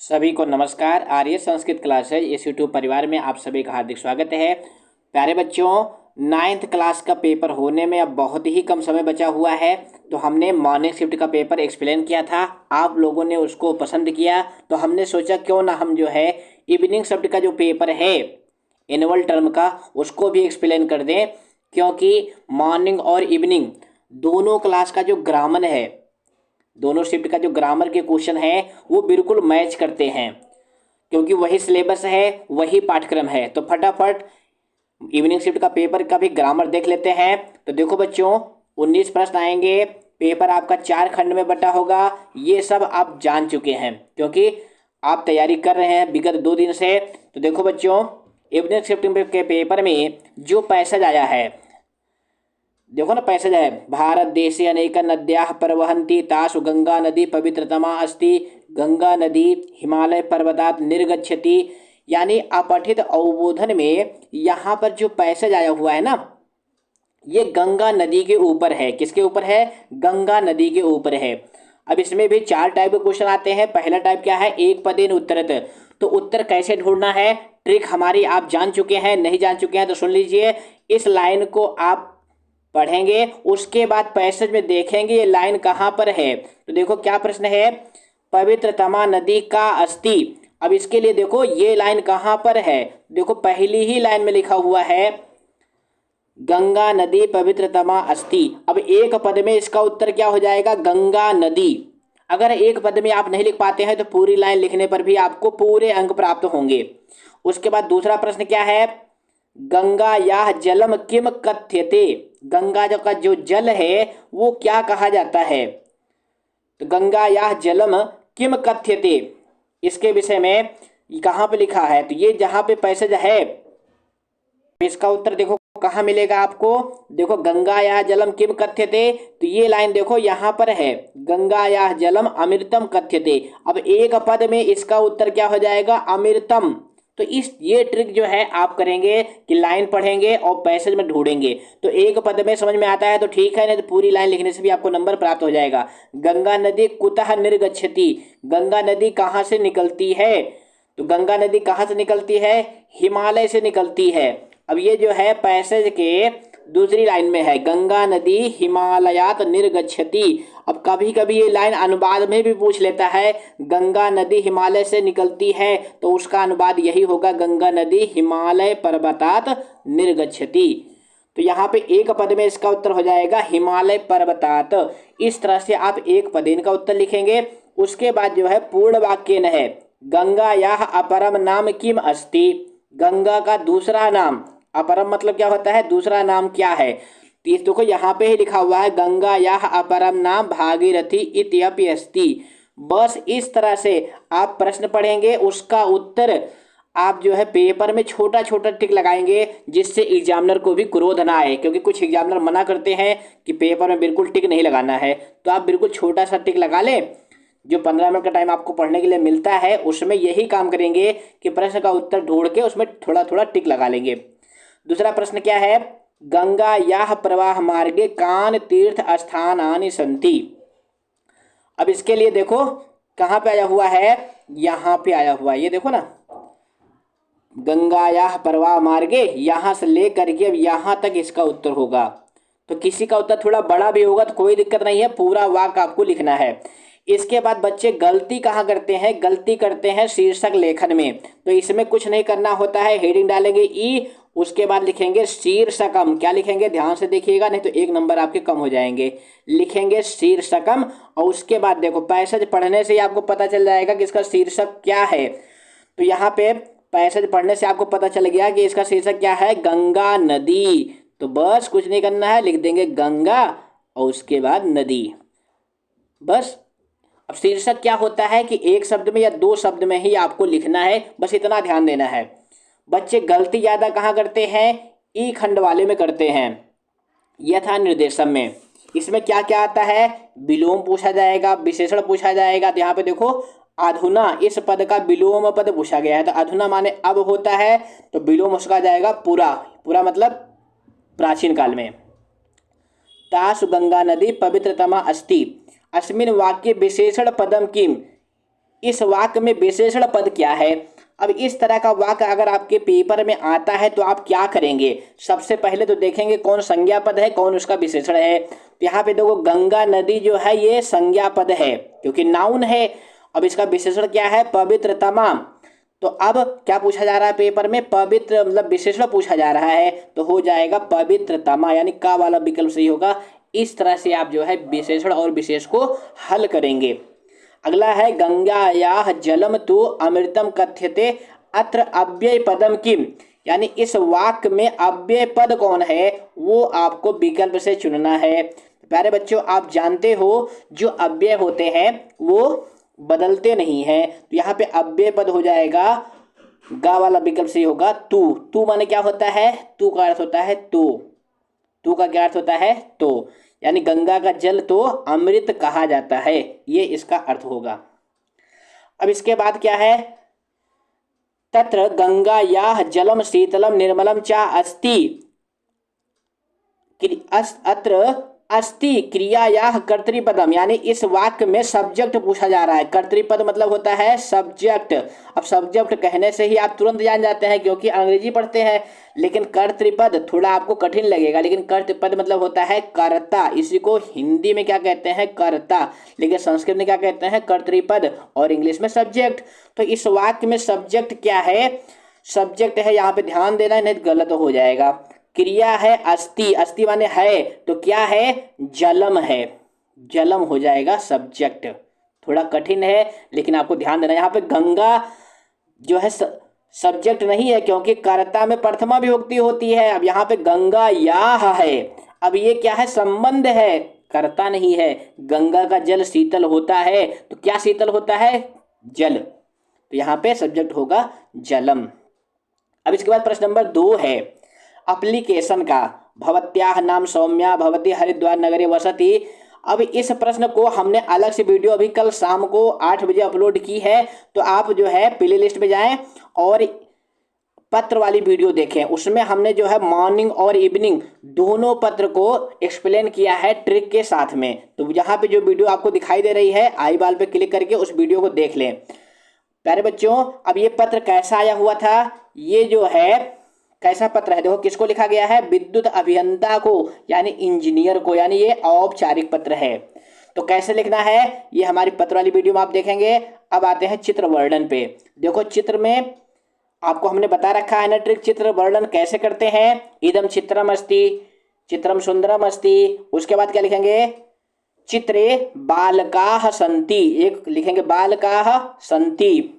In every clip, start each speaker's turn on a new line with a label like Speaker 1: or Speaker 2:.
Speaker 1: सभी को नमस्कार। आर्य संस्कृत क्लासेज इस यूट्यूब परिवार में आप सभी का हार्दिक स्वागत है। प्यारे बच्चों, नाइन्थ क्लास का पेपर होने में अब बहुत ही कम समय बचा हुआ है। तो हमने मॉर्निंग शिफ्ट का पेपर एक्सप्लेन किया था, आप लोगों ने उसको पसंद किया, तो हमने सोचा क्यों ना हम जो है इवनिंग शिफ्ट का जो पेपर है एनुअल टर्म का उसको भी एक्सप्लेन कर दें। क्योंकि मॉर्निंग और इवनिंग दोनों क्लास का जो ग्रामर है, दोनों शिफ्ट का जो ग्रामर के क्वेश्चन है वो बिल्कुल मैच करते हैं, क्योंकि वही सिलेबस है, वही पाठ्यक्रम है। तो फटाफट इवनिंग शिफ्ट का पेपर का भी ग्रामर देख लेते हैं। तो देखो बच्चों, 19 प्रश्न आएंगे, पेपर आपका 4 खंड में बटा होगा। ये सब आप जान चुके हैं क्योंकि आप तैयारी कर रहे हैं विगत 2 दिन से। तो देखो बच्चों, इवनिंग शिफ्ट के पेपर में जो पैसेज आया है, देखो ना, पैसेज है, भारत देशे अनेक नद्याः प्रवहन्ति तासु गंगा नदी पवित्रतमा अस्ति, गंगा नदी हिमालय पर्वतात् निर्गच्छति। यानी अपठित अवबोधन में यहाँ पर जो पैसेज आया हुआ है ना, ये गंगा नदी के ऊपर है। किसके ऊपर है? गंगा नदी के ऊपर है। अब इसमें भी 4 टाइप के क्वेश्चन आते हैं। पहला टाइप क्या है? एक पदेन उत्तरत। तो उत्तर कैसे ढूंढना है, ट्रिक हमारी आप जान चुके हैं। नहीं जान चुके हैं तो सुन लीजिए, इस लाइन को आप पढ़ेंगे, उसके बाद पैसेज में देखेंगे ये लाइन कहाँ पर है। तो देखो क्या प्रश्न है, पवित्रतमा नदी का अस्ति। अब इसके लिए देखो ये लाइन कहाँ पर है। देखो पहली ही लाइन में लिखा हुआ है गंगा नदी पवित्रतमा अस्ति। अब एक पद में इसका उत्तर क्या हो जाएगा? गंगा नदी। अगर एक पद में आप नहीं लिख पाते हैं तो पूरी लाइन लिखने पर भी आपको पूरे अंक प्राप्त होंगे। उसके बाद दूसरा प्रश्न क्या है, गंगा या जलम किम कथ्यते। गंगा का जो जल है वो क्या कहा जाता है? तो गंगा या जलम किम कथ्यते, इसके विषय में कहाँ पे लिखा है? तो ये जहाँ पे पैसेज है इसका उत्तर देखो कहाँ मिलेगा आपको। देखो गंगा या जलम किम कथ्यते, तो ये लाइन देखो यहाँ पर है, गंगा या जलम अमृतम कथ्यते। अब एक पद में इसका उत्तर क्या हो जाएगा? अमृतम। तो ये ट्रिक जो है आप करेंगे कि लाइन पढ़ेंगे और पैसेज में ढूंढेंगे। तो एक पद में समझ में आता है तो ठीक है, नहीं तो पूरी लाइन लिखने से भी आपको नंबर प्राप्त हो जाएगा। गंगा नदी कुतः निर्गच्छति। गंगा नदी कहाँ से निकलती है? तो गंगा नदी कहाँ से निकलती है? हिमालय से निकलती है। अब ये जो है पैसेज के दूसरी लाइन में है, गंगा नदी हिमालयात निर्गच्छति। अब कभी कभी ये लाइन अनुवाद में भी पूछ लेता है, गंगा नदी हिमालय से निकलती है, तो उसका अनुवाद यही होगा, गंगा नदी हिमालय पर्वतात निर्गच्छति। तो यहाँ पे एक पद में इसका उत्तर हो जाएगा हिमालय पर्वतात। इस तरह से आप एक पदेन का उत्तर लिखेंगे। उसके बाद जो है पूर्ण वाक्य न है, गंगा याः अपरम नाम किम अस्ति। गंगा का दूसरा नाम, अपरम मतलब क्या होता है? दूसरा नाम क्या है? तो देखो यहाँ पे ही लिखा हुआ है, गंगा याः अपरम नाम भागीरथी इत्यपि अस्ति। बस इस तरह से आप प्रश्न पढ़ेंगे, उसका उत्तर आप जो है पेपर में छोटा छोटा टिक लगाएंगे, जिससे एग्जामिनर को भी क्रोध ना आए। क्योंकि कुछ एग्जामिनर मना करते हैं कि पेपर में बिल्कुल टिक नहीं लगाना है, तो आप बिल्कुल छोटा सा टिक लगा लें। जो 15 मिनट का टाइम आपको पढ़ने के लिए मिलता है उसमें यही काम करेंगे कि प्रश्न का उत्तर ढूंढ के उसमें थोड़ा थोड़ा टिक लगा लेंगे। दूसरा प्रश्न क्या है, गंगा याः प्रवाह मार्गे कान तीर्थ स्थानानि सन्ति। अब इसके लिए देखो कहाँ पे आया हुआ है, यहाँ पे आया हुआ है, ये देखो ना, गंगा याः प्रवाह मार्गे, यहाँ से लेकर के अब यहाँ तक इसका उत्तर होगा। तो किसी का उत्तर थोड़ा बड़ा भी होगा तो कोई दिक्कत नहीं है, पूरा वाक्य आपको लिखना है। इसके बाद बच्चे गलती कहाँ करते हैं? गलती करते हैं शीर्षक लेखन में। तो इसमें कुछ नहीं करना होता है, हेडिंग डालेंगे ई, उसके बाद लिखेंगे शीर्षकम। क्या लिखेंगे? ध्यान से देखिएगा, नहीं तो 1 नंबर आपके कम हो जाएंगे। लिखेंगे शीर्षकम, और उसके बाद देखो पैसेज पढ़ने से ही आपको पता चल जाएगा कि इसका शीर्षक क्या है। तो यहाँ पे पैसेज पढ़ने से आपको पता चल गया कि इसका शीर्षक क्या है, गंगा नदी। तो बस कुछ नहीं करना है, लिख देंगे गंगा और उसके बाद नदी, बस। अब शीर्षक क्या होता है कि एक शब्द में या 2 शब्द में ही आपको लिखना है, बस इतना ध्यान देना है। बच्चे गलती ज़्यादा कहाँ करते हैं? ई खंड वाले में करते हैं, यथा निर्देशम में। इसमें क्या क्या आता है? विलोम पूछा जाएगा, विशेषण पूछा जाएगा। तो यहाँ पे देखो अधुना, इस पद का विलोम पद पूछा गया है। तो अधुना माने अब होता है, तो विलोम उसका जाएगा पुरा। पुरा मतलब प्राचीन काल में। तासु गंगा नदी पवित्रतमा अस्ति। अस्मिन् वाक्ये विशेषण पदम किम। इस वाक्य में विशेषण पद क्या है। अब इस तरह का वाक्य अगर आपके पेपर में आता है तो आप क्या करेंगे। सबसे पहले तो देखेंगे कौन संज्ञा पद है, कौन उसका विशेषण है। तो यहाँ पे देखो गंगा नदी जो है ये संज्ञा पद है क्योंकि नाउन है। अब इसका विशेषण क्या है, पवित्रतमा। तो अब क्या पूछा जा रहा है पेपर में, पवित्र मतलब विशेषण पूछा जा रहा है, तो हो जाएगा पवित्रतमा, यानी का वाला विकल्प सही होगा। इस तरह से आप जो है विशेषण और विशेष को हल करेंगे। अगला है गंगायाः जलम तु अमृतम कथ्यते अत्र अव्यय पदम किम, यानी इस वाक्य में अव्यय पद कौन है वो आपको विकल्प से चुनना है। प्यारे बच्चों आप जानते हो जो अव्यय होते हैं वो बदलते नहीं हैं, तो यहाँ पे अव्यय पद हो जाएगा, गा वाला विकल्प सही होगा तू। तू माने क्या होता है, तू का अर्थ होता है तो, तू का क्या अर्थ होता है तो, यानी गंगा का जल तो अमृत कहा जाता है, ये इसका अर्थ होगा। अब इसके बाद क्या है, तत्र गंगायाः जलम शीतलम निर्मलम च अस्ति, अत्र अस्ति क्रियायाः कर्तृपदम, यानी इस वाक्य में सब्जेक्ट पूछा जा रहा है। कर्तृपद मतलब होता है सब्जेक्ट। अब सब्जेक्ट कहने से ही आप तुरंत जान जाते हैं क्योंकि अंग्रेजी पढ़ते हैं, लेकिन कर्तृपद थोड़ा आपको कठिन लगेगा। लेकिन कर्तृपद मतलब होता है कर्ता, इसी को हिंदी में क्या कहते हैं, कर्ता, लेकिन संस्कृत में क्या कहते हैं, कर्तृपद, और इंग्लिश में सब्जेक्ट। तो इस वाक्य में सब्जेक्ट क्या है, सब्जेक्ट है, यहाँ पे ध्यान देना नहीं तो गलत हो जाएगा। क्रिया है अस्ति, अस्ति माने है, तो क्या है, जलम है, जलम हो जाएगा सब्जेक्ट। थोड़ा कठिन है लेकिन आपको ध्यान देना। यहाँ पे गंगा जो है सब्जेक्ट नहीं है क्योंकि कर्ता में प्रथमा विभक्ति होती है। अब यहाँ पे गंगा याह है, अब ये क्या है, संबंध है, कर्ता नहीं है। गंगा का जल शीतल होता है, तो क्या शीतल होता है, जल, तो यहाँ पे सब्जेक्ट होगा जलम। अब इसके बाद प्रश्न नंबर 2 है एप्लीकेशन का, भवत्याः नाम सौम्या भवती हरिद्वार नगरे वसति। अब इस प्रश्न को हमने अलग से वीडियो अभी कल शाम को 8 बजे अपलोड की है, तो आप जो है प्ले लिस्ट में जाएं और पत्र वाली वीडियो देखें। उसमें हमने जो है मॉर्निंग और इवनिंग दोनों पत्र को एक्सप्लेन किया है ट्रिक के साथ में। तो यहाँ पे जो वीडियो आपको दिखाई दे रही है आई बाल पे क्लिक करके उस वीडियो को देख लें। प्यारे बच्चों अब ये पत्र कैसा आया हुआ था, ये जो है कैसा पत्र है, देखो किसको लिखा गया है, विद्युत अभियंता को, यानी इंजीनियर को, यानी ये औपचारिक पत्र है। तो कैसे लिखना है ये हमारी पत्र वाली वीडियो में आप देखेंगे। अब आते हैं चित्र वर्णन पे। देखो चित्र में आपको हमने बता रखा है ना ट्रिक, चित्र वर्णन कैसे करते हैं। इदम चित्रम अस्ति, चित्रम सुंदरम अस्ति, उसके बाद क्या लिखेंगे, चित्रे बालकाः सन्ति, एक लिखेंगे बालकाः सन्ति,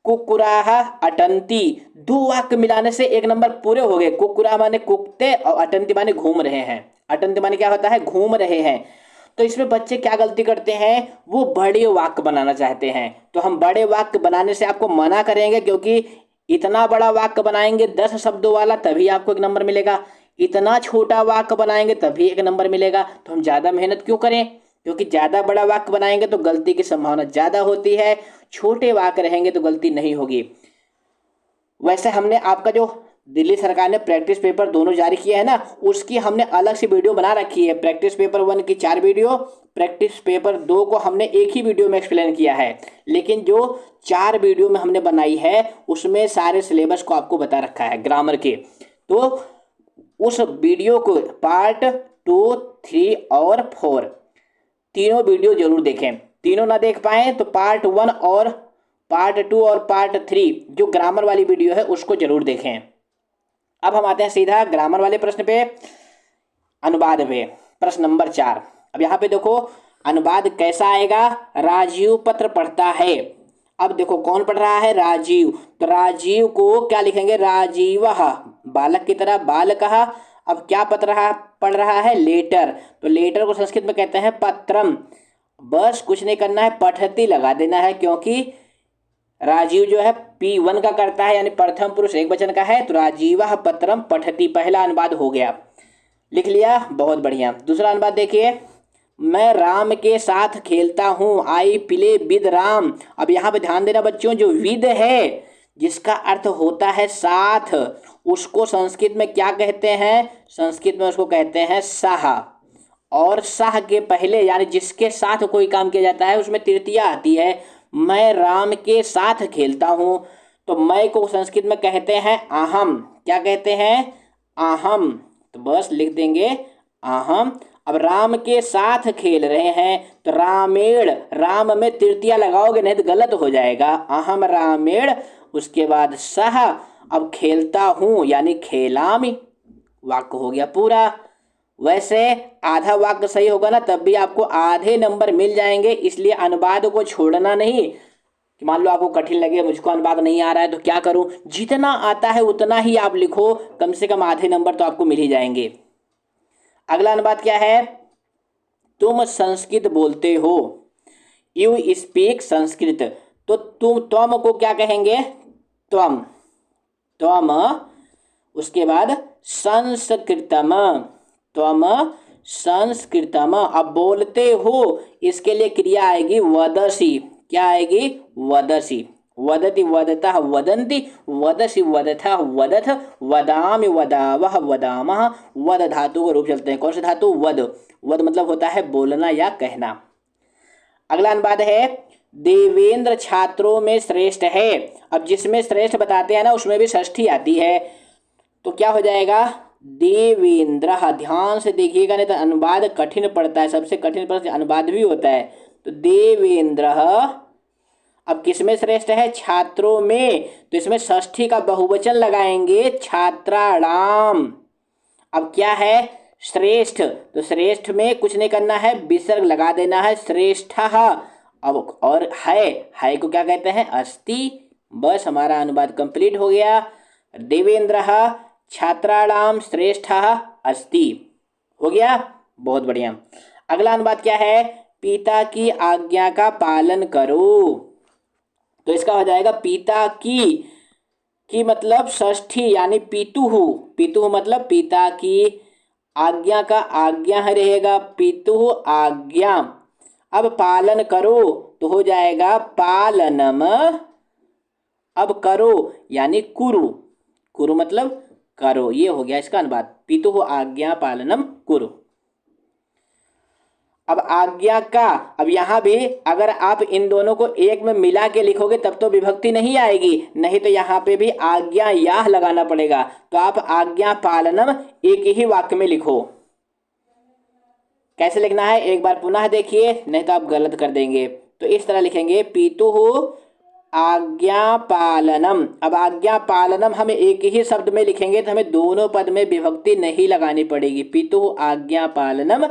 Speaker 1: कुक्कुराः अटन्ति। 2 वाक्य मिलाने से 1 नंबर पूरे हो गए। कुक्कुरा माने कुत्ते और अटन्ति माने घूम रहे हैं। अटन्ति माने क्या होता है, घूम रहे हैं। तो इसमें बच्चे क्या गलती करते हैं, वो बड़े वाक्य बनाना चाहते हैं। तो हम बड़े वाक्य बनाने से आपको मना करेंगे क्योंकि इतना बड़ा वाक्य बनाएंगे 10 शब्दों वाला तभी आपको 1 नंबर मिलेगा, इतना छोटा वाक्य बनाएंगे तभी 1 नंबर मिलेगा। तो हम ज़्यादा मेहनत क्यों करें, क्योंकि ज़्यादा बड़ा वाक्य बनाएंगे तो गलती की संभावना ज़्यादा होती है, छोटे वाक्य रहेंगे तो गलती नहीं होगी। वैसे हमने आपका जो दिल्ली सरकार ने प्रैक्टिस पेपर दोनों जारी किए हैं ना, उसकी हमने अलग से वीडियो बना रखी है। प्रैक्टिस पेपर 1 की 4 वीडियो, प्रैक्टिस पेपर 2 को हमने एक ही वीडियो में एक्सप्लेन किया है, लेकिन जो 4 वीडियो में हमने बनाई है उसमें सारे सिलेबस को आपको बता रखा है ग्रामर के। तो उस वीडियो को पार्ट 2, 3 और 4 तीनों वीडियो जरूर देखें। तीनों ना देख पाए तो पार्ट 1 और पार्ट 2 और पार्ट 3 जो ग्रामर वाली वीडियो है उसको जरूर देखें। अब हम आते हैं सीधा ग्रामर वाले प्रश्न पे, अनुवाद पे, प्रश्न नंबर 4। अब यहाँ पे देखो अनुवाद कैसा आएगा, राजीव पत्र पढ़ता है। अब देखो कौन पढ़ रहा है, राजीव। तो राजीव को क्या लिखेंगे, राजीवः, बालक की तरह बालकः। अब क्या पढ़ रहा है, लेटर। तो लेटर को संस्कृत में कहते हैं पत्रम। बस कुछ नहीं करना है, पठती लगा देना है क्योंकि राजीव जो है P1 का करता है, यानी प्रथम पुरुष एकवचन का है। तो राजीवः पत्रम पठति, पहला अनुवाद हो गया, लिख लिया, बहुत बढ़िया। दूसरा अनुवाद देखिए, मैं राम के साथ खेलता हूँ, आई प्ले विद राम। अब यहाँ पे ध्यान देना बच्चों, जो विद है जिसका अर्थ होता है साथ, उसको संस्कृत में क्या कहते हैं, संस्कृत में उसको कहते हैं सह। और सह के पहले यानी जिसके साथ कोई काम किया जाता है उसमें तृतीया आती है, मैं राम के साथ खेलता हूँ। तो मैं को संस्कृत में कहते हैं अहम। क्या कहते हैं? अहम। तो बस लिख देंगे अहम। अब राम के साथ खेल रहे हैं तो रामेण, राम में तृतीया लगाओगे नहीं तो गलत हो जाएगा। अहम रामेण, उसके बाद सह, अब खेलता हूं यानी खेलामी, वाक्य हो गया पूरा। वैसे आधा वाक्य सही होगा ना तब भी आपको आधे नंबर मिल जाएंगे, इसलिए अनुवाद को छोड़ना नहीं कि मान लो आपको कठिन लगे मुझको अनुवाद नहीं आ रहा है तो क्या करूं, जितना आता है उतना ही आप लिखो, कम से कम आधे नंबर तो आपको मिल ही जाएंगे। अगला अनुवाद क्या है? तुम संस्कृत बोलते हो, यू स्पीक संस्कृत। तो त्वम को क्या कहेंगे? त्वम। त्वम, उसके बाद संस्कृतम। त्वम संस्कृतम। अब बोलते हो इसके लिए क्रिया आएगी वदसी। क्या आएगी? वदसी। वदति वदतः वदन्ति, वदसि वदथः वदथ, वदामि वदावः वदामः। वद धातु का रूप चलते हैं। कौन से धातु? वद। वद मतलब होता है बोलना या कहना। अगला अनुवाद है देवेंद्र छात्रों में श्रेष्ठ है। अब जिसमें श्रेष्ठ बताते हैं ना उसमें भी षष्ठी आती है, तो क्या हो जाएगा? देवेंद्र। ध्यान से देखिएगा नहीं तो अनुवाद कठिन पड़ता है, सबसे कठिन प्रश्न अनुवाद भी होता है। तो देवेंद्र अब किसमें श्रेष्ठ है? छात्रों में, तो इसमें षष्ठी का बहुवचन लगाएंगे छात्राणाम। अब क्या है? श्रेष्ठ, तो श्रेष्ठ में कुछ नहीं करना है, विसर्ग लगा देना है, श्रेष्ठ। अब और है को क्या कहते हैं? अस्ति। बस हमारा अनुवाद कंप्लीट हो गया। देवेंद्र छात्राणाम श्रेष्ठ अस्ति। हो गया, बहुत बढ़िया। अगला अनुवाद क्या है? पिता की आज्ञा का पालन करो। तो इसका हो जाएगा पिता की मतलब षष्ठी यानी पितुहु। पितुहु मतलब पिता की, आज्ञा का आज्ञा है रहेगा, पितुहु आज्ञा। अब पालन करो तो हो जाएगा पालनम। अब करो यानी कुरु। कुरु मतलब करो, ये हो गया इसका अनुवाद। पितुहु आज्ञा पालनम कुरु। अब आज्ञा का, अब यहां भी अगर आप इन दोनों को एक में मिला के लिखोगे तब तो विभक्ति नहीं आएगी, नहीं तो यहां पे भी आज्ञा या लगाना पड़ेगा। तो आप आज्ञा पालनम एक ही वाक्य में लिखो। कैसे लिखना है एक बार पुनः देखिए, नहीं तो आप गलत कर देंगे। तो इस तरह लिखेंगे पितुहु आज्ञा पालनम। अब आज्ञा पालनम हम एक ही शब्द में लिखेंगे तो हमें दोनों पद में विभक्ति नहीं लगानी पड़ेगी। पितुहु आज्ञा पालनम,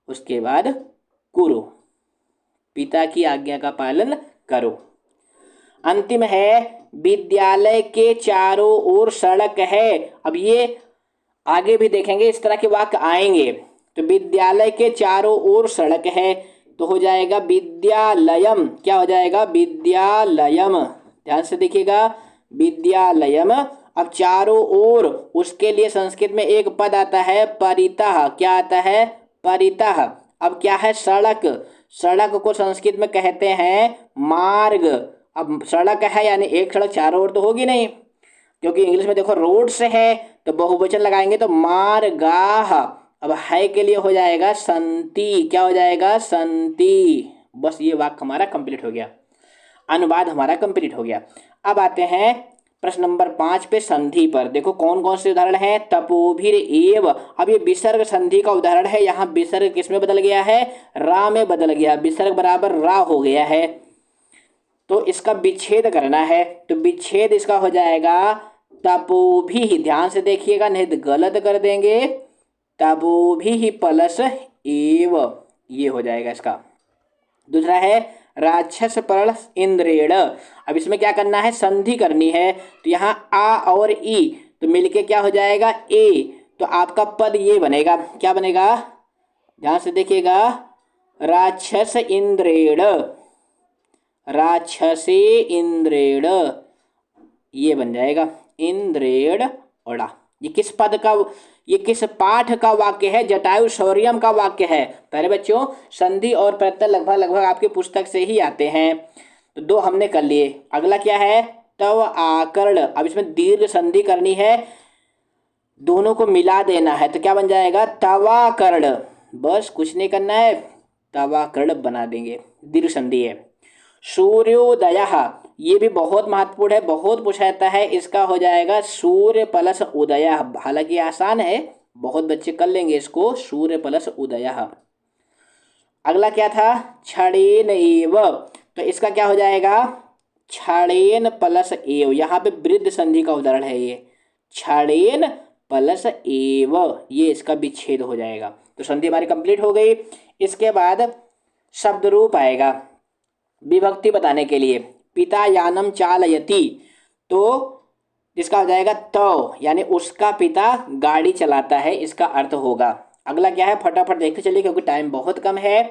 Speaker 1: उसके बाद कुरु, पिता की आज्ञा का पालन करो। अंतिम है विद्यालय के चारों ओर सड़क है। अब ये आगे भी देखेंगे इस तरह के वाक्य आएंगे। तो विद्यालय के चारों ओर सड़क है तो हो जाएगा विद्यालयम। क्या हो जाएगा? विद्यालयम। ध्यान से देखिएगा, विद्यालयम। अब चारों ओर, उसके लिए संस्कृत में एक पद आता है परितः। क्या आता है? परितः। अब क्या है? सड़क। सड़क को संस्कृत में कहते हैं मार्ग। अब सड़क है यानी एक सड़क चारों ओर तो होगी नहीं, क्योंकि इंग्लिश में देखो रोड्स है तो बहुवचन लगाएंगे तो मार्गाह। अब है के लिए हो जाएगा संति। क्या हो जाएगा? संति। बस ये वाक्य हमारा कंप्लीट हो गया, अनुवाद हमारा कंप्लीट हो गया। अब आते हैं प्रश्न नंबर 5 पे, संधि पर। देखो कौन कौन से उदाहरण है। तपोभिर एव। अब ये विसर्ग संधि का उदाहरण है। यहाँ विसर्ग किसमें बदल गया है? रा में बदल गया, विसर्ग बराबर रा हो गया है, तो इसका विच्छेद करना है। तो विच्छेद इसका हो जाएगा तपोभिः। ध्यान से देखिएगा नहीं तो गलत कर देंगे। तपोभिः प्लस एव, ये हो जाएगा इसका। दूसरा है राक्षस प्लस इंद्रेण। अब इसमें क्या करना है? संधि करनी है। तो यहाँ आ और ई तो मिलके क्या हो जाएगा? ए। तो आपका पद ये बनेगा। क्या बनेगा? ध्यान से देखिएगा, राक्षस इंद्रेण, राक्षसे इंद्रेण, ये बन जाएगा इंद्रेण ओड़ा। ये किस पद का, ये किस पाठ का वाक्य है? जटायु शौर्यम का वाक्य है। पहले बच्चों संधि और प्रत्यय लगभग लगभग आपकी पुस्तक से ही आते हैं। तो दो हमने कर लिए। अगला क्या है? तव आकर्ण। अब इसमें दीर्घ संधि करनी है, दोनों को मिला देना है, तो क्या बन जाएगा? तवाकर्ण। बस कुछ नहीं करना है, तवाकर्ण बना देंगे, दीर्घ संधि है। सूर्योदय, ये भी बहुत महत्वपूर्ण है, बहुत पूछा जाता है। इसका हो जाएगा सूर्य प्लस उदय। हालांकि आसान है, बहुत बच्चे कर लेंगे इसको, सूर्य प्लस उदय। अगला क्या था, क्षणेन एव, तो इसका क्या हो जाएगा, क्षणेन प्लस एव। यहाँ पे वृद्ध संधि का उदाहरण है ये, क्षणेन प्लस एव, ये इसका विच्छेद हो जाएगा। तो संधि हमारी कंप्लीट हो गई। इसके बाद शब्द रूप आएगा विभक्ति बताने के लिए। पिता यानम चालयति, तो इसका हो जाएगा तो, यानी उसका पिता गाड़ी चलाता है, इसका अर्थ होगा। अगला क्या है, फटाफट देखते चलिए क्योंकि टाइम बहुत कम है।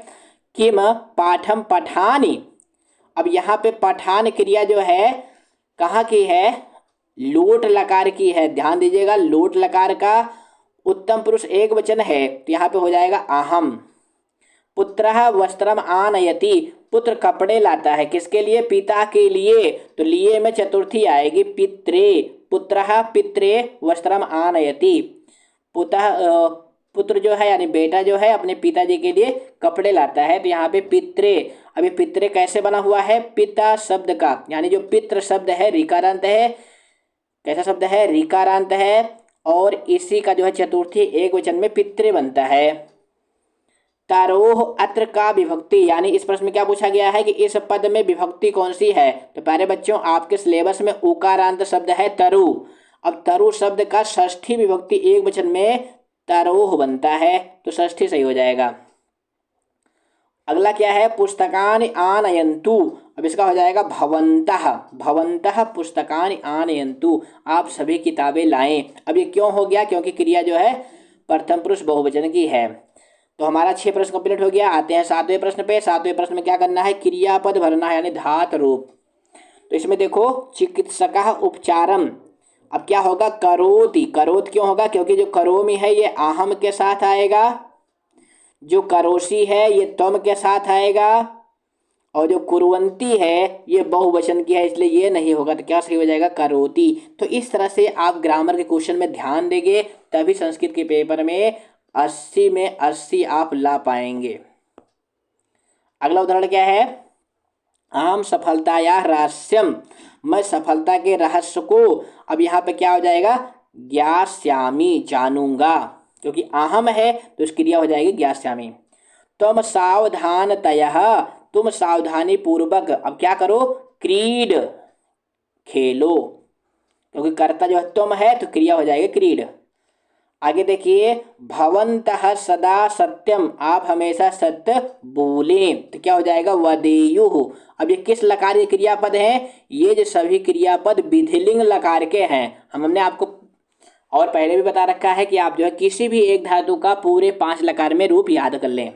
Speaker 1: किम पाठम पठानी, अब यहाँ पे पठान क्रिया जो है कहाँ की है, लोट लकार की है। ध्यान दीजिएगा, लोट लकार का उत्तम पुरुष एक वचन है, तो यहाँ पे हो जाएगा अहम। पुत्रः वस्त्रम आनयति, पुत्र कपड़े लाता है, किसके लिए, पिता के लिए, तो लिए में चतुर्थी आएगी, पित्रे। पुत्रः पित्रे वस्त्रम आनयति, पुत्र जो है यानी बेटा जो है अपने पिताजी के लिए कपड़े लाता है, तो यहाँ पे पित्रे। अभी पित्रे कैसे बना हुआ है, पिता शब्द का, यानी जो पितृ शब्द है ऋकारांत है, कैसा शब्द है, ऋकारांत है, और इसी का जो है चतुर्थी एक वचन में पित्रे बनता है। तारोह अत्र का विभक्ति, यानी इस प्रश्न में क्या पूछा गया है कि इस पद में विभक्ति कौन सी है। तो प्यारे बच्चों, आपके सिलेबस में उकारांत शब्द है तरु। अब तरु शब्द का षष्ठी विभक्ति एक वचन में तरोह बनता है, तो षष्ठी सही हो जाएगा। अगला क्या है, पुस्तकानि आनयन्तु, अब इसका हो जाएगा भवन्तः। भवन्तः पुस्तकानि आनयन्तु, आप सभी किताबें लाएं। अब ये क्यों हो गया, क्योंकि क्रिया जो है प्रथम पुरुष बहुवचन की है। तो हमारा 6 प्रश्न कंप्लीट हो गया। आते हैं 7वें प्रश्न पे। 7वें प्रश्न में क्या करना है, क्रियापद भरना है, यानी धात रूप। तो इसमें देखो, चिकित्सकः उपचारम, अब क्या होगा, करोति। करोत क्यों होगा, क्योंकि जो करोमि है ये आहम के साथ आएगा, जो करोसी है ये त्वम के साथ आएगा, और जो कुर्वंती है ये बहुवचन की है, इसलिए ये नहीं होगा। तो क्या सही हो जाएगा, करोति। तो इस तरह से आप ग्रामर के क्वेश्चन में ध्यान देंगे, तभी संस्कृत के पेपर में 80 में 80 आप ला पाएंगे। अगला उदाहरण क्या है, आम सफलताया रहस्यम, मैं सफलता के रहस्य को, अब यहाँ पे क्या हो जाएगा, ज्ञास्यामि, जानूंगा, क्योंकि अहम है तो इसकी क्रिया हो जाएगी ज्ञास्यामि। तुम सावधानतयः, तुम सावधानी पूर्वक, अब क्या करो, क्रीड, खेलो, क्योंकि कर्ता जो है तुम है तो क्रिया हो जाएगी क्रीड। आगे देखिए, भवन्तः सदा सत्यम, आप हमेशा सत्य बोलें, तो क्या हो जाएगा, वदेयुः। अब ये किस लकार के क्रियापद हैं, ये जो सभी क्रियापद विधिलिंग लकार के हैं। हमने आपको और पहले भी बता रखा है कि आप जो है किसी भी एक धातु का पूरे 5 लकार में रूप याद कर लें।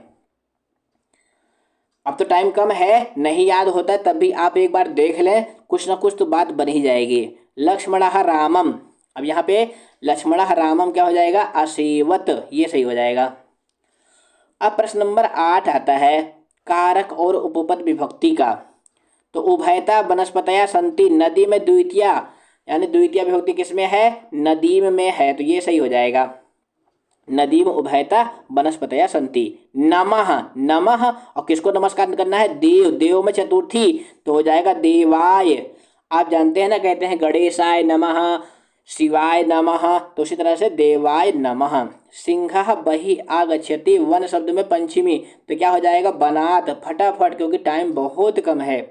Speaker 1: अब तो टाइम कम है, नहीं याद होता है तब भी आप एक बार देख लें, कुछ ना कुछ तो बात बन ही जाएगी। लक्ष्मणः रामम, अब यहाँ पे लक्ष्मणः रामम क्या हो जाएगा, असेवत, ये सही हो जाएगा। अब प्रश्न नंबर 8 आता है कारक और उपपद विभक्ति का। तो उभयता वनस्पतया संति, नदी में द्वितीया, यानी द्वितीय विभक्ति किसमें है, नदीम में है, तो ये सही हो जाएगा। नदीम उभयता वनस्पतया संति। नमः, नमः, और किसको नमस्कार करना है, देव, देव में चतुर्थी, तो हो जाएगा देवाय। आप जानते हैं ना, कहते हैं गणेशाय नमः, शिवाय नमः, तो उसी तरह से देवाय नमः। सिंहः बहि आगच्छति, वन शब्द में पंचमी, तो क्या हो जाएगा, बनात। फटाफट क्योंकि टाइम बहुत कम है।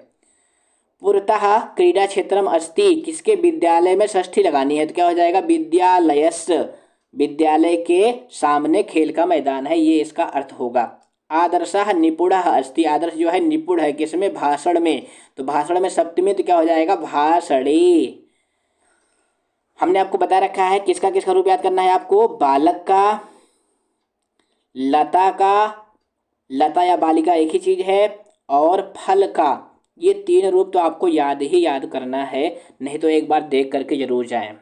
Speaker 1: पुरतः क्रीडा क्षेत्रम अस्ति, किसके विद्यालय में षष्ठी लगानी है, तो क्या हो जाएगा, विद्यालयस्य, विद्यालय के सामने खेल का मैदान है, ये इसका अर्थ होगा। आदर्शः निपुणः अस्ति, आदर्श जो है निपुण है, किसमें, भाषण में, तो भाषण में सप्तमी, तो क्या हो जाएगा, भाषणे। हमने आपको बता रखा है किसका किसका रूप याद करना है आपको, बालक का, लता का, लता या बालिका एक ही चीज है, और फल का, ये 3 रूप तो आपको याद ही याद करना है, नहीं तो एक बार देख करके जरूर जाएं।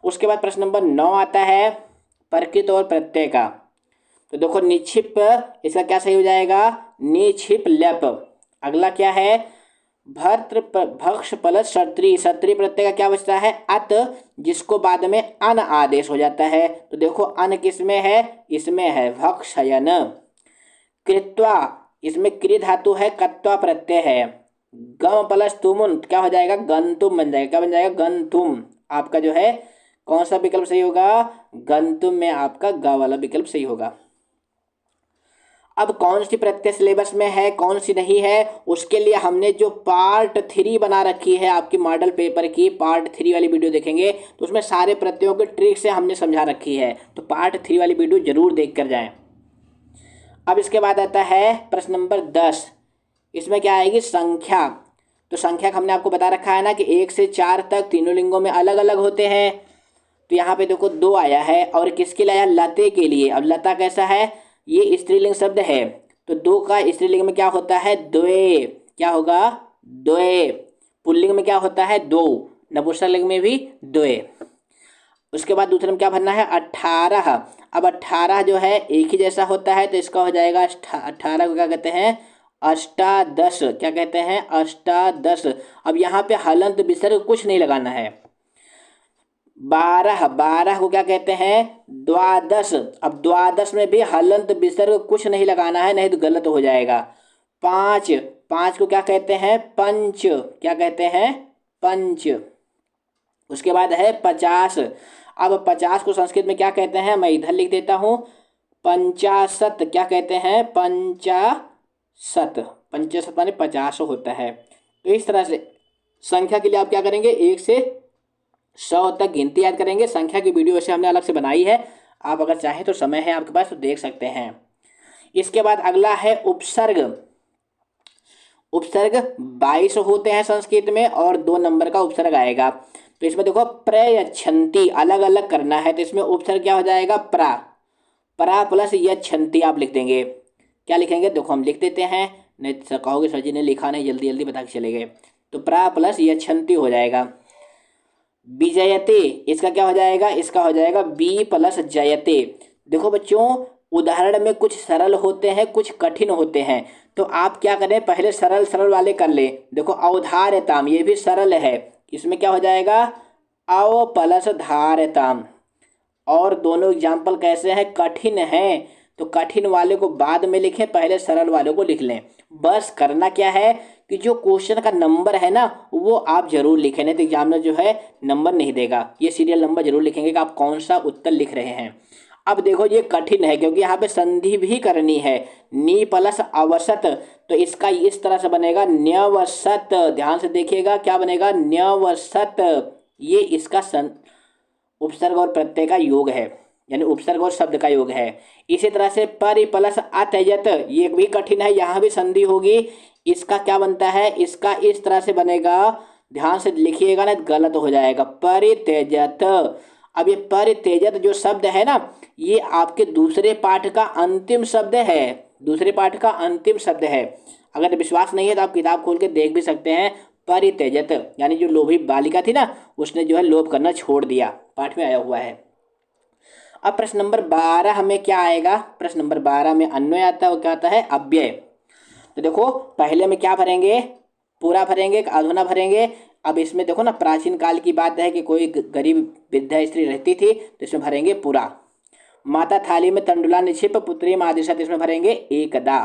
Speaker 1: उसके बाद प्रश्न नंबर 9 आता है प्रकृत और प्रत्यय का। तो देखो, निक्षिप, इसका क्या सही हो जाएगा, निक्षिप लप। अगला क्या है, भर्तृ भक्ष प्लस क्षत्रि, क्षत्रि प्रत्यय का क्या बचता है, अत, जिसको बाद में अन आदेश हो जाता है। तो देखो अन किसमें है, इसमें है, भक्षयन। कृत्वा, इसमें क्रिय धातु है, कत्वा प्रत्यय है, गम प्लस तुमुन क्या हो जाएगा, गंतुम बन जाएगा। क्या बन जाएगा, गंतुम। आपका जो है कौन सा विकल्प सही होगा, गंतुम में आपका ग वाला विकल्प सही होगा। अब कौन सी प्रत्यय सिलेबस में है, कौन सी नहीं है, उसके लिए हमने जो पार्ट 3 बना रखी है आपकी मॉडल पेपर की, पार्ट 3 वाली वीडियो देखेंगे तो उसमें सारे प्रत्ययों के ट्रिक से हमने समझा रखी है, तो पार्ट 3 वाली वीडियो जरूर देख कर जाएं। अब इसके बाद आता है प्रश्न नंबर 10। इसमें क्या आएगी, संख्या। तो संख्या का हमने आपको बता रखा है ना कि 1 से 4 तक तीनों लिंगों में अलग अलग होते हैं। तो यहाँ पे देखो 2 आया है, और किसके लिए आया, लते के लिए। अब लता कैसा है, ये स्त्रीलिंग शब्द है, तो 2 का स्त्रीलिंग में क्या होता है, द्वे। क्या होगा, द्वे। पुल्लिंग में क्या होता है, 2। नपुंसकलिंग में भी द्वे। उसके बाद दूसरे में क्या भरना है, 18। अब 18 जो है एक ही जैसा होता है, तो इसका हो जाएगा 18 को क्या कहते हैं, अष्टादश। क्या कहते हैं, अष्टादश। अब यहाँ पे हलंत विसर्ग कुछ नहीं लगाना है। 12 को क्या कहते हैं, द्वादश। अब द्वादश में भी हलंत विसर्ग कुछ नहीं लगाना है, नहीं तो गलत हो जाएगा। 5 को क्या कहते हैं, पंच। क्या कहते हैं, पंच। उसके बाद है 50। अब 50 को संस्कृत में क्या कहते हैं, मैं इधर लिख देता हूँ, पंचाशत। क्या कहते हैं, पंचाशत। पंचाशत माने 50 होता है। तो इस तरह से संख्या के लिए आप क्या करेंगे, 1 से 100 तक गिनती याद करेंगे। संख्या की वीडियो वैसे हमने अलग से बनाई है, आप अगर चाहें तो समय है आपके पास तो देख सकते हैं। इसके बाद अगला है उपसर्ग। उपसर्ग 22 होते हैं संस्कृत में, और 2 नंबर का उपसर्ग आएगा। तो इसमें देखो प्रयच्छन्ति अलग अलग करना है, तो इसमें उपसर्ग क्या हो जाएगा, प्रा। प्रा प्लस यच्छन्ति आप लिख देंगे। क्या लिखेंगे, देखो हम लिख देते हैं, नहीं तो कहोगे सर जी ने लिखा नहीं, जल्दी जल्दी बता के चले गए। तो प्रा प्लस यच्छन्ति हो जाएगा। विजयते, इसका क्या हो जाएगा, इसका हो जाएगा बी प्लस जयते। देखो बच्चों, उदाहरण में कुछ सरल होते हैं, कुछ कठिन होते हैं, तो आप क्या करें, पहले सरल सरल वाले कर ले। देखो अवधार्यताम, ये भी सरल है, इसमें क्या हो जाएगा, अव प्लस धार्यताम। और दोनों एग्जाम्पल कैसे हैं, कठिन हैं, तो कठिन वाले को बाद में लिखें, पहले सरल वाले को लिख लें। बस करना क्या है कि जो क्वेश्चन का नंबर है ना वो आप जरूर लिखें, नहीं तो एग्जामिनर जो है नंबर नहीं देगा। ये सीरियल नंबर जरूर लिखेंगे कि आप कौन सा उत्तर लिख रहे हैं। अब देखो ये कठिन है क्योंकि यहाँ पे संधि भी करनी है, नी प्लस अवसत, तो इसका इस तरह से बनेगा न्यवसत। ध्यान से देखिएगा क्या बनेगा, न्यवसत। ये इसका उपसर्ग और प्रत्यय का योग है, यानी उपसर्ग और शब्द का योग है। इसी तरह से परि प्लस अत्यजत, ये भी कठिन है, यहाँ भी संधि होगी। इसका क्या बनता है, इसका इस तरह से बनेगा, ध्यान से लिखिएगा ना गलत हो जाएगा, परित्यजत। अब ये परित्यजत जो शब्द है ना, ये आपके दूसरे पाठ का अंतिम शब्द है, दूसरे पाठ का अंतिम शब्द है। अगर विश्वास नहीं है तो आप किताब खोल के देख भी सकते हैं। परित्यजत यानी जो लोभी बालिका थी ना, उसने जो है लोभ करना छोड़ दिया, पाठ में आया हुआ है। अब प्रश्न नंबर 12 हमें क्या आएगा, प्रश्न नंबर 12 में अन्वय आता है, वो क्या आता है, अव्यय। तो देखो पहले में क्या भरेंगे, पूरा भरेंगे, अधुना भरेंगे। अब इसमें देखो ना, प्राचीन काल की बात है कि कोई गरीब वृद्धा स्त्री रहती थी, तो इसमें भरेंगे पूरा। माता थाली में तंडुला निक्षिप पुत्री मादिशत, इसमें भरेंगे एकदा।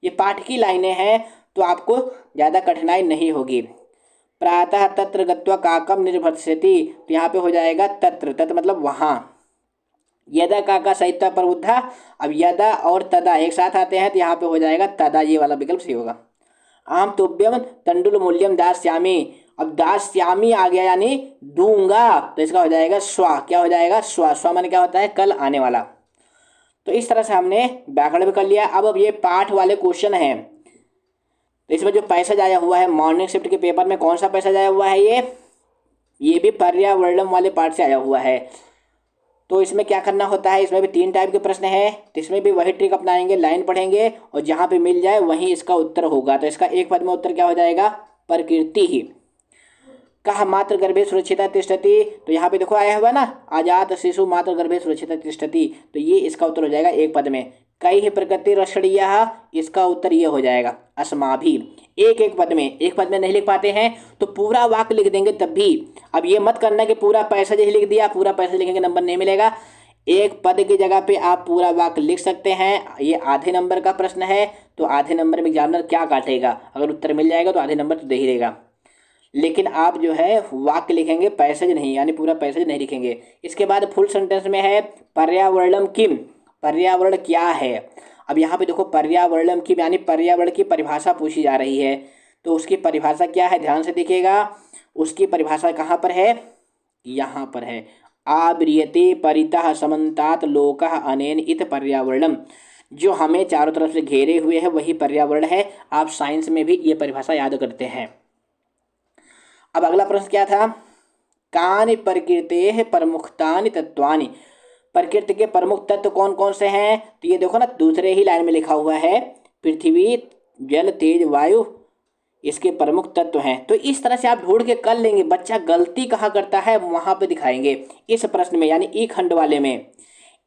Speaker 1: ये पाठ की लाइनें हैं, तो आपको ज़्यादा कठिनाई नहीं होगी। प्रातः तत्र गत्वा काकम निर्भर्षति, तो यहाँ पे हो जाएगा तत्र, तत्र मतलब वहाँ। यदा काका सहिता प्रबुद्धा, अब यदा और तदा एक साथ आते हैं, तो यहाँ पे हो जाएगा तदा, ये वाला विकल्प सही होगा। आम तुभ्यम तंडुल मूल्यम दास्यामी, अब दास्यामी आ गया यानी दूंगा, तो इसका हो जाएगा स्वा। क्या हो जाएगा, स्वा। स्वा माने क्या होता है, कल आने वाला। तो इस तरह से हमने व्याकरण भी कर लिया। अब ये पाठ वाले क्वेश्चन हैं, तो इसमें जो पैसेज आया हुआ है मॉर्निंग शिफ्ट के पेपर में, कौन सा पैसेज आया हुआ है, ये भी पर्यावरणम वाले पार्ट से आया हुआ है। तो इसमें क्या करना होता है, इसमें भी 3 टाइप के प्रश्न हैं, तो इसमें भी वही ट्रिक अपनाएंगे, लाइन पढ़ेंगे और जहाँ पे मिल जाए वहीं इसका उत्तर होगा। तो इसका एक पद में उत्तर क्या हो जाएगा, प्रकृति ही। कहा मात्र गर्भे सुरक्षिता तिष्ठति, तो यहाँ पे देखो आया हुआ ना, आजात शिशु मात्र गर्भे सुरक्षिता तिष्ठति, तो ये इसका उत्तर हो जाएगा एक पद में। कई ही प्रकृति रक्षणीय, इसका उत्तर ये हो जाएगा अस्माभि। एक एक पद में, एक पद में नहीं लिख पाते हैं तो पूरा वाक्य लिख देंगे तब भी। अब ये मत करना कि पूरा पैसेज ही लिख दिया, पूरा पैसेज लिखेंगे नंबर नहीं मिलेगा। एक पद की जगह पे आप पूरा वाक्य लिख सकते हैं। ये आधे नंबर का प्रश्न है, तो आधे नंबर में एग्जामिनर क्या काटेगा? अगर उत्तर मिल जाएगा तो आधे नंबर तो दे ही देगा। लेकिन आप जो है वाक्य लिखेंगे, पैसेज नहीं, यानी पूरा पैसेज नहीं लिखेंगे। इसके बाद फुल सेंटेंस में है पर्यावरणम किम, पर्यावरण क्या है। अब यहाँ पे देखो पर्यावरणम किम यानी पर्यावरण की परिभाषा पूछी जा रही है, तो उसकी परिभाषा क्या है ध्यान से देखिएगा। उसकी परिभाषा कहाँ पर है? यहाँ पर है, आव्रियते परितः समन्तात लोकः अनेन इत पर्यावरणम। जो हमें चारों तरफ से घेरे हुए है वही पर्यावरण है। आप साइंस में भी ये परिभाषा याद करते हैं। अब अगला प्रश्न क्या था? कानि प्रकृते प्रमुखतानि तत्वानि, प्रकृति के प्रमुख तत्व कौन कौन से हैं? तो ये देखो ना दूसरे ही लाइन में लिखा हुआ है, पृथ्वी जल तेज वायु इसके प्रमुख तत्व हैं। तो इस तरह से आप ढूंढ के कर लेंगे। बच्चा गलती कहाँ करता है वहां पे दिखाएंगे इस प्रश्न में, यानी ई खंड वाले में।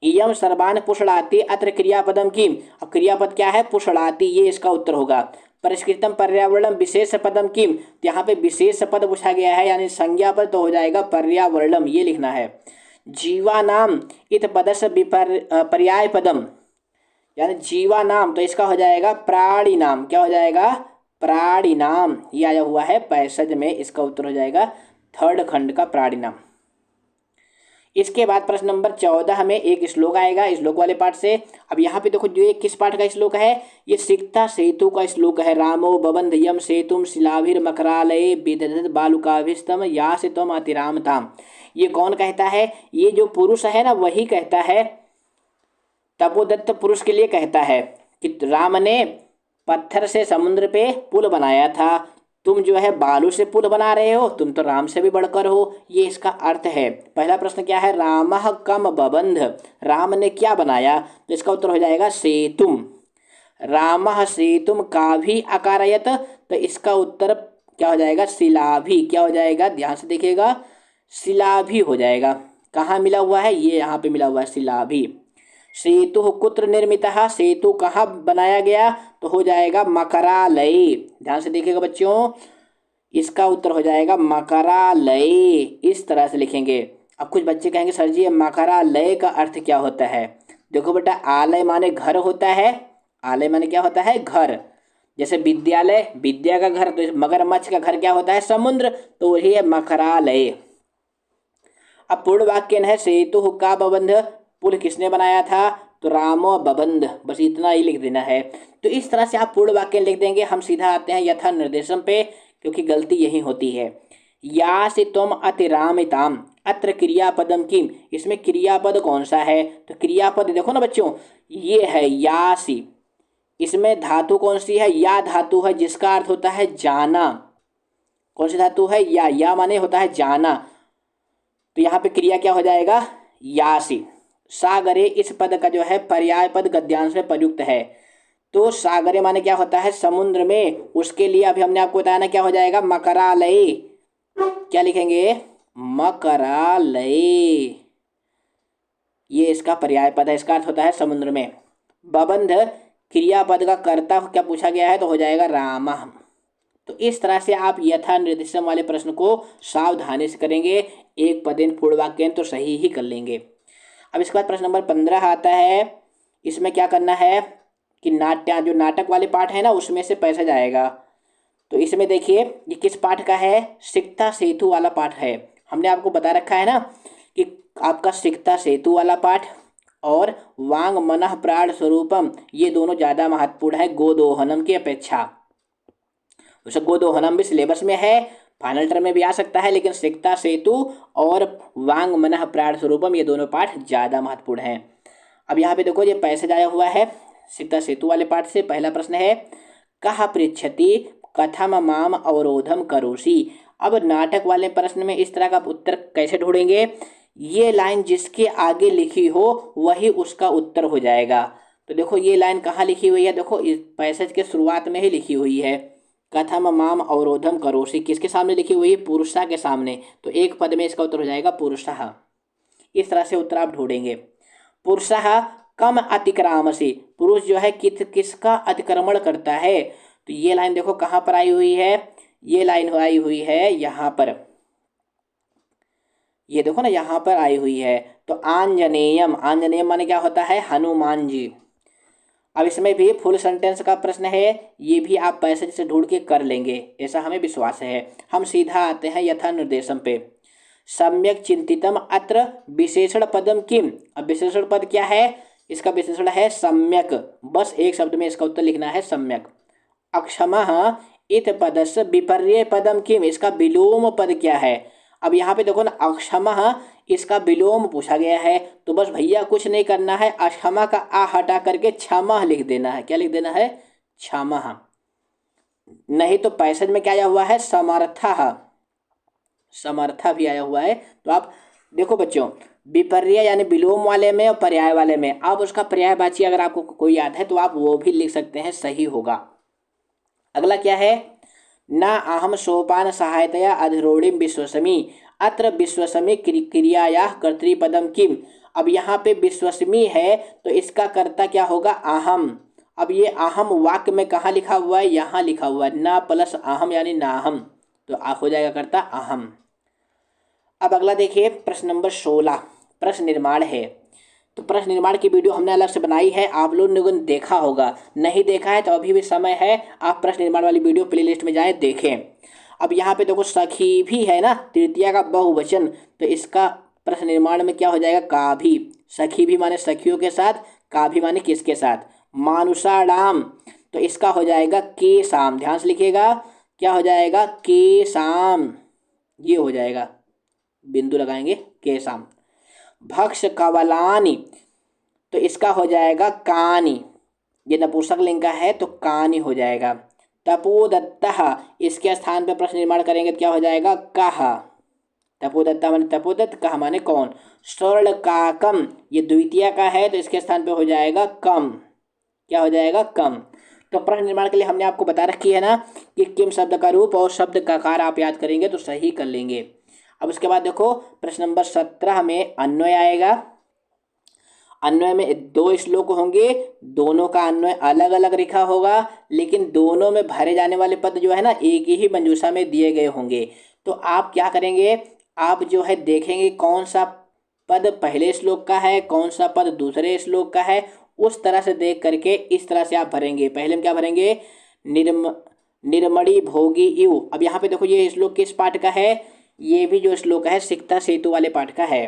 Speaker 1: इयम सर्वान पुषणाति अत्र क्रियापदम की, अब क्रियापद क्या है? पुषणाति, ये इसका उत्तर होगा। परिष्कृतम पर्यावरणम विशेष पदम किम, तो यहाँ पे विशेष पद पूछा गया है यानी संज्ञा पद, तो हो जाएगा पर्यावरणम, ये लिखना है। जीवा नाम इत पदस्य पर्याय पदम, यानी जीवा नाम तो इसका हो जाएगा प्राणी नाम। क्या हो जाएगा? प्राणी नाम। ये आया हुआ है पैसेज में, इसका उत्तर हो जाएगा थर्ड खंड का प्राणी नाम। इसके बाद प्रश्न नंबर 14 में एक श्लोक आएगा, श्लोक वाले पाठ से। अब यहाँ पे देखो जो ये किस पाठ का श्लोक है? ये सिक्ता सेतु का श्लोक है। रामो बबंध यम सेतुम शिलाभिर मकरालये विदधत बालुकाभिस्तम यासितम अतिरामताम। ये कौन कहता है? ये जो पुरुष है ना वही कहता है, तपोदत्त पुरुष के लिए कहता है कि राम ने पत्थर से समुद्र पे पुल बनाया था, तुम जो है बालू से पुल बना रहे हो, तुम तो राम से भी बढ़कर हो। ये इसका अर्थ है। पहला प्रश्न क्या है? रामः कम बबंध, राम ने क्या बनाया? तो इसका उत्तर हो जाएगा सेतुम। रामः सेतुम काभि अकारयत, तो इसका उत्तर क्या हो जाएगा? शिलाभि। क्या हो जाएगा? ध्यान से देखिएगा, शिलाभि हो जाएगा। कहाँ मिला हुआ है? ये यहाँ पे मिला हुआ है शिलाभि। सेतु कुत्र निर्मितः, सेतु कहाँ बनाया गया? तो हो जाएगा मकरालय। ध्यान से देखिएगा बच्चों, इसका उत्तर हो जाएगा मकरालय। इस तरह से लिखेंगे। अब कुछ बच्चे कहेंगे सर जी ये मकरालय का अर्थ क्या होता है? देखो बेटा, आलय माने घर होता है, आलय माने क्या होता है? घर। जैसे विद्यालय, विद्या का घर, तो मगरमच्छ का घर क्या होता है? समुद्र, तो वही है मकरालय। अब पूर्ण वाक्य है सेतु का बबंध, पुल किसने बनाया था? तो रामो बबंध, बस इतना ही लिख देना है। तो इस तरह से आप पूर्ण वाक्य लिख देंगे। हम सीधा आते हैं यथा निर्देशम पे, क्योंकि गलती यही होती है। या से तुम अतिरामिताम, अत्र क्रियापदम किम, इसमें क्रियापद कौन सा है? तो क्रियापद देखो ना बच्चों, ये है यासी। इसमें धातु कौन सी है? या धातु है, जिसका अर्थ होता है जाना। कौन सी धातु है? या माने होता है जाना। तो यहाँ पे क्रिया क्या हो जाएगा? यासी। सागरे, इस पद का जो है पर्याय पद गद्यांश में प्रयुक्त है। तो सागरे माने क्या होता है? समुद्र में। उसके लिए अभी हमने आपको बताया ना, क्या हो जाएगा? मकरालय। क्या लिखेंगे? मकरालय। ये इसका पर्याय पद है, इसका अर्थ होता है समुद्र में। बबंध क्रियापद का कर्ता क्या पूछा गया है? तो हो जाएगा राम। तो इस तरह से आप यथा निर्दिष्टम वाले प्रश्न को सावधानी से करेंगे, एक पदेन पूर्ण वाक्य तो सही ही कर लेंगे। अब इसके बाद प्रश्न नंबर 15 आता है। इसमें क्या करना है कि नाट्य, जो नाटक वाले पाठ है ना उसमें से पैसा जाएगा। तो इसमें देखिए ये किस पाठ का है? सिक्ता सेतु वाला पाठ है। हमने आपको बता रखा है ना कि आपका सिक्ता सेतु वाला पाठ और वांग मनः प्राण स्वरूपम, ये दोनों ज़्यादा महत्वपूर्ण है गोदोहनम की अपेक्षा। वैसे गोदोहनम भी सिलेबस में है, फाइनल टर्म में भी आ सकता है, लेकिन सिक्ता सेतु और वांग मनः प्राण स्वरूपम ये दोनों पाठ ज़्यादा महत्वपूर्ण हैं। अब यहाँ पे देखो ये पैसेज आया हुआ है सिक्ता सेतु वाले पाठ से। पहला प्रश्न है कह पृच्छति कथम माम अवरोधम करोसी। अब नाटक वाले प्रश्न में इस तरह का उत्तर कैसे ढूंढेंगे? ये लाइन जिसके आगे लिखी हो वही उसका उत्तर हो जाएगा। तो देखो ये लाइन कहाँ लिखी हुई है? देखो इस पैसेज के शुरुआत में ही लिखी हुई है, कथम माम अवरोधम करोसी। किसके सामने लिखी हुई है? पुरुषा के सामने। तो एक पद में इसका उत्तर हो जाएगा पुरुषः। इस तरह से उत्तर आप ढूंढेंगे। पुरुषः कम अतिक्रामसि, पुरुष जो है किसका अतिक्रमण करता है? तो ये लाइन देखो कहाँ पर आई हुई है? ये लाइन आई हुई है यहाँ पर, ये देखो ना यहाँ पर आई हुई है। तो आंजनेयम, आंजनेयम माने क्या होता है? हनुमान जी। अब इसमें भी फुल सेंटेंस का प्रश्न है, ये भी आप पैसेज से ढूंढ के कर लेंगे, ऐसा हमें विश्वास है। हम सीधा आते हैं यथा निर्देशम पे। सम्यक चिंतितम अत्र विशेषण पदम किम। अब विशेषण पद क्या है, इसका विशेषण है सम्यक। बस एक शब्द में इसका उत्तर लिखना है सम्यक। अक्षमः इत पदस्य विपर्य पदम किम, इसका विलोम पद क्या है। अब यहाँ पे देखो ना, अक्षमः इसका विलोम पूछा गया है, तो बस भैया कुछ नहीं करना है, अक्षमा का आ हटा करके क्षमा लिख देना है। क्या लिख देना है, क्षमा। नहीं तो पैसेज में क्या आया हुआ है, समर्था, समर्था भी आया हुआ है। तो आप देखो बच्चों, विपर्य यानी विलोम वाले में और पर्याय वाले में, अब उसका पर्यायवाची अगर आपको कोई याद है तो आप वो भी लिख सकते हैं, सही होगा। अगला क्या है, ना अहम सोपान सहायतया अधिरोढ़िम विश्वसमी अत्र विश्वसमी क्रियाया कर्तृपदम किम। अब यहाँ पे विश्वसमी है तो इसका कर्ता क्या होगा, अहम। अब ये अहम वाक्य में कहाँ लिखा हुआ है, यहाँ लिखा हुआ है, ना प्लस अहम यानी नाहम, तो आप हो जाएगा कर्ता अहम। अब अगला देखिए प्रश्न नंबर 16, प्रश्न निर्माण है। तो प्रश्न निर्माण की वीडियो हमने अलग से बनाई है, आप लोगों ने देखा होगा, नहीं देखा है तो अभी भी समय है, आप प्रश्न निर्माण वाली वीडियो प्लेलिस्ट में जाएं देखें। अब यहाँ पे देखो सखी भी है ना, तृतीया का बहुवचन, तो इसका प्रश्न निर्माण में क्या हो जाएगा, का भी। सखी भी माने सखियों के साथ, का भी माने किसके साथ, मानुषाणाम, तो इसका हो जाएगा के साम। ध्यान से लिखिएगा, क्या हो जाएगा, के साम, ये हो जाएगा, बिंदु लगाएंगे के साम। भक्ष कवलानी, तो इसका हो जाएगा कानी, ये नपुंसक लिंग का है तो कानी हो जाएगा। तपोदत्तः, इसके स्थान पर प्रश्न निर्माण करेंगे तो क्या हो जाएगा, कह। तपोदत्ता माने तपोदत्त, कह माने कौन। स्वर्ण काकम, ये द्वितीय का है तो इसके स्थान पे हो जाएगा कम, क्या हो जाएगा, कम। तो प्रश्न निर्माण के लिए हमने आपको बता रखी है ना कि किम शब्द का रूप और शब्द का आकार आप याद करेंगे तो सही कर लेंगे। अब उसके बाद देखो प्रश्न नंबर 17 में अन्वय आएगा। अन्वय में 2 श्लोक होंगे, दोनों का अन्वय अलग अलग लिखा होगा, लेकिन दोनों में भरे जाने वाले पद जो है ना एक ही मंजूषा में दिए गए होंगे। तो आप क्या करेंगे, आप जो है देखेंगे कौन सा पद पहले श्लोक का है, कौन सा पद दूसरे श्लोक का है, उस तरह से देख करके इस तरह से आप भरेंगे। पहले हम क्या भरेंगे, निर्मणि भोगी इव। अब यहाँ पे देखो ये श्लोक किस पाठ का है, ये भी जो श्लोक है सिकता सेतु वाले पाठ का है।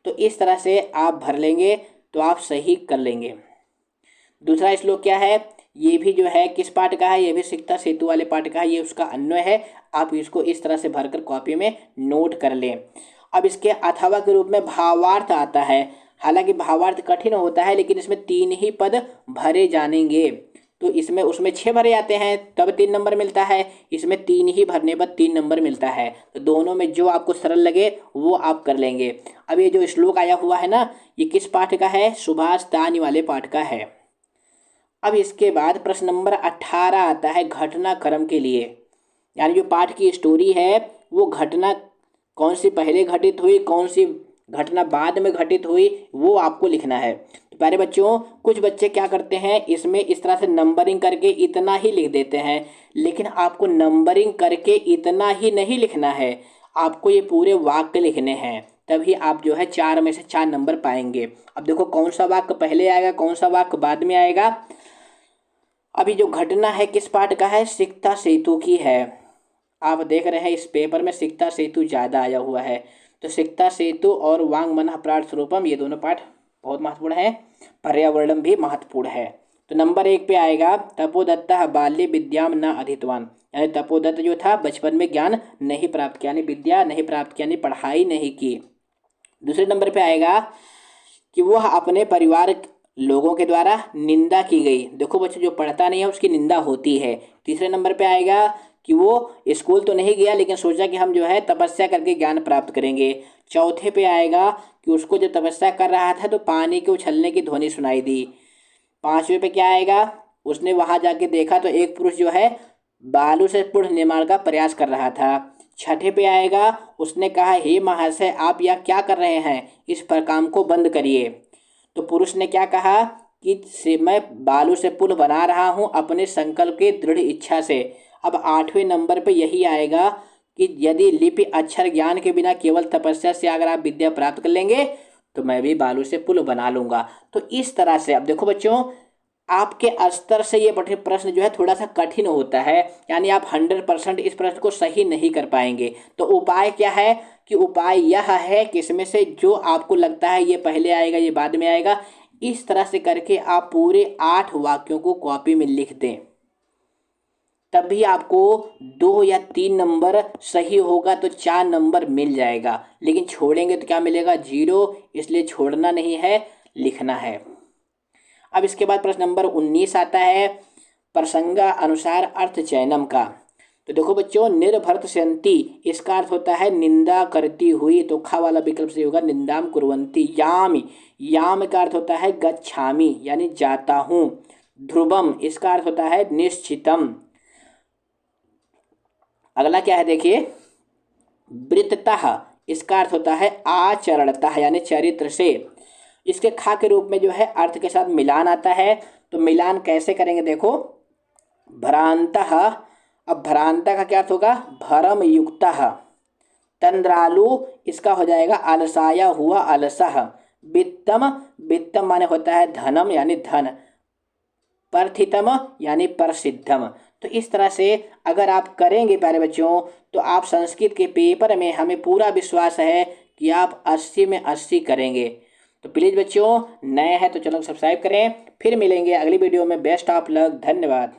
Speaker 1: तो इस तरह से आप भर लेंगे तो आप सही कर लेंगे। दूसरा श्लोक क्या है, ये भी जो है किस पाठ का है, ये भी सिकता सेतु वाले पाठ का है, ये उसका अन्वय है। आप इसको इस तरह से भरकर कॉपी में नोट कर लें। अब इसके अथवा के रूप में भावार्थ आता है, हालांकि भावार्थ कठिन होता है लेकिन इसमें 3 ही पद भरे जानेंगे। तो इसमें उसमें 6 भरे जाते हैं तब 3 नंबर मिलता है, इसमें 3 ही भरने पर 3 नंबर मिलता है। तो दोनों में जो आपको सरल लगे वो आप कर लेंगे। अब ये जो श्लोक आया हुआ है ना, ये किस पाठ का है, सुभाष तानी वाले पाठ का है। अब इसके बाद प्रश्न नंबर 18 आता है घटनाक्रम के लिए, यानी जो पाठ की स्टोरी है वो घटना कौन सी पहले घटित हुई, कौन सी घटना बाद में घटित हुई, वो आपको लिखना है। तो प्यारे बच्चों, कुछ बच्चे क्या करते हैं, इसमें इस तरह से नंबरिंग करके इतना ही लिख देते हैं, लेकिन आपको नंबरिंग करके इतना ही नहीं लिखना है, आपको ये पूरे वाक्य लिखने हैं, तभी आप जो है 4 में से 4 नंबर पाएंगे। अब देखो कौन सा वाक्य पहले आएगा, कौन सा वाक्य बाद में आएगा। अभी जो घटना है किस पाठ का है, सिकता सेतु की है। आप देख रहे हैं इस पेपर में सिकता सेतु ज़्यादा आया हुआ है, तो सिकता सेतु और वांगमनः प्राण स्वरूपम ये दोनों पाठ बहुत महत्वपूर्ण है। पर्यावरणम भी महत्वपूर्ण है। तो नंबर 1 पे आएगा तपोदत्तः बाल्ये विद्याम न अधीतवान, यानी तपोदत्त जो था बचपन में ज्ञान नहीं प्राप्त किया, यानी विद्या नहीं प्राप्त किया, यानी पढ़ाई नहीं की। दूसरे नंबर पे आएगा कि वह अपने परिवार लोगों के द्वारा निंदा की गई। देखो बच्चों, जो पढ़ता नहीं है उसकी निंदा होती है। तीसरे नंबर पे आएगा कि वो स्कूल तो नहीं गया लेकिन सोचा कि हम जो है तपस्या करके ज्ञान प्राप्त करेंगे। चौथे पे आएगा कि उसको जब तपस्या कर रहा था तो पानी के उछलने की ध्वनि सुनाई दी। 5वें पे क्या आएगा, उसने वहाँ जाके देखा तो एक पुरुष जो है बालू से पुल निर्माण का प्रयास कर रहा था। 6ठे पे आएगा, उसने कहा हे महाशय आप यह क्या कर रहे हैं, इस पर काम को बंद करिए। तो पुरुष ने क्या कहा कि मैं बालू से पुल बना रहा हूँ अपने संकल्प की दृढ़ इच्छा से। अब 8वें नंबर पे यही आएगा कि यदि लिपि अक्षर ज्ञान के बिना केवल तपस्या से अगर आप विद्या प्राप्त कर लेंगे तो मैं भी बालू से पुल बना लूंगा। तो इस तरह से अब देखो बच्चों, आपके स्तर से ये प्रश्न जो है थोड़ा सा कठिन होता है, यानी आप 100% इस प्रश्न को सही नहीं कर पाएंगे। तो उपाय क्या है कि उपाय यह है कि इसमें से जो आपको लगता है ये पहले आएगा ये बाद में आएगा, इस तरह से करके आप पूरे 8 वाक्यों को कॉपी में लिख दें, तब भी आपको 2 या 3 नंबर सही होगा तो 4 नंबर मिल जाएगा। लेकिन छोड़ेंगे तो क्या मिलेगा? 0। इसलिए छोड़ना नहीं है, लिखना है। अब इसके बाद प्रश्न नंबर 19 आता है प्रसंगा अनुसार अर्थ चयनम का। तो देखो बच्चों, निर्भर्त्सयन्ति इसका अर्थ होता है निंदा करती हुई, तो खा वाला विकल्प से होगा निंदाम कुर्वन्ति। याम, याम का अर्थ होता है गच्छामि यानी जाता हूँ। ध्रुवम इसका अर्थ होता है निश्चितम। अगला क्या है देखिए, वृत्ततः इसका अर्थ होता है आचरणतः यानी चरित्र से। इसके खा के रूप में जो है अर्थ के साथ मिलान आता है। तो मिलान कैसे करेंगे देखो, भ्रांतः, अब भ्रांता का क्या अर्थ होगा? भरम युक्तः। तंद्रालु इसका हो जाएगा अलसाया हुआ, अलसः। वित्तम, वित्तम माने होता है धनम यानी धन। प्रथितम यानी प्रसिद्धम। तो इस तरह से अगर आप करेंगे प्यारे बच्चों, तो आप संस्कृत के पेपर में हमें पूरा विश्वास है कि आप 80 में 80 करेंगे। तो प्लीज़ बच्चों, नए हैं तो चैनल को सब्सक्राइब करें। फिर मिलेंगे अगली वीडियो में। बेस्ट ऑफ लक, धन्यवाद।